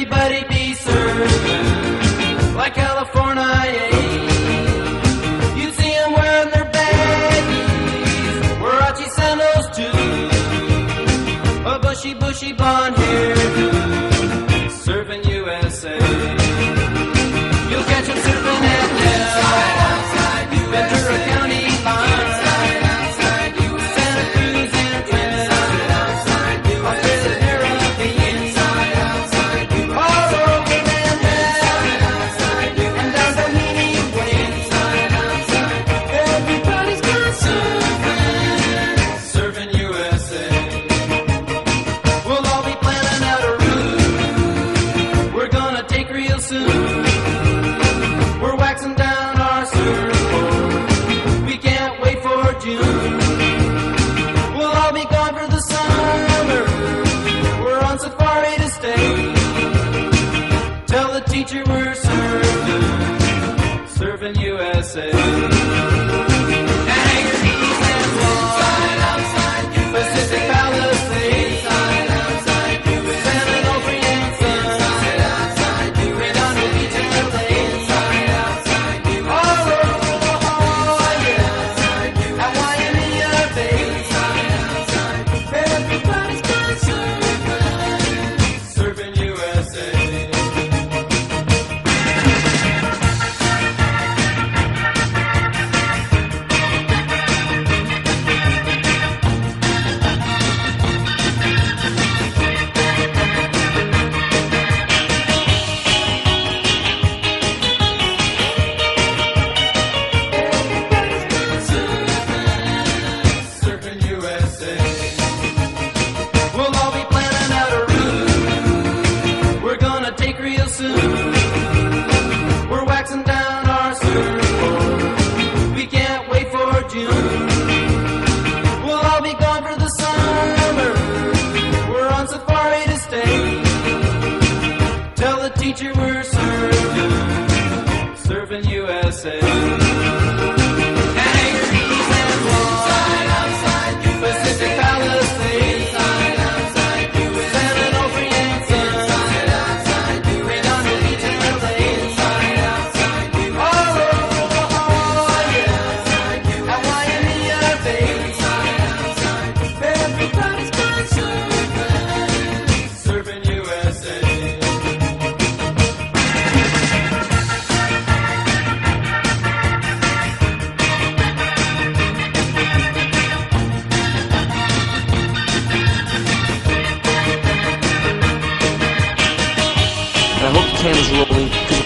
everybody be served like California. You see them wearing their baggies, Warachi sandals too, a bushy blonde hairdo, serving USA. You'll catch them surfing at the Ventura County line, Santa Cruz and Trinidad, Australia, Caribbean, all over Manhattan, and down Doheny Way. Everybody's gone surfing USA. We'll all be planning out a route we're gonna take real soon. We're waxing down our surfboard, we can't wait for June. We'll all be gone for the summer, we're on safari to stay. Tell the teacher we're surfing USA. Hang your knees and walk Pacific Palisades, San Onofre and Sun, Redondo Beach and LA, all over La Jolla, at Waimea Bay. Everybody's gone surfing USA. Surfing USA. We'll all be planning out a route we're gonna take real soon. We're waxing down our surfboard, we can't wait for June. We'll all be gone for the summer, we're on safari to stay. Tell the teacher we're surfing USA. Hang your knees and walk Pacific Palisades, San Onofre and Sun, Redondo Beach and LA, all over La Jolla, at Waimea Bay. Everybody's gone surfing USA. I hope the camera's rolling, because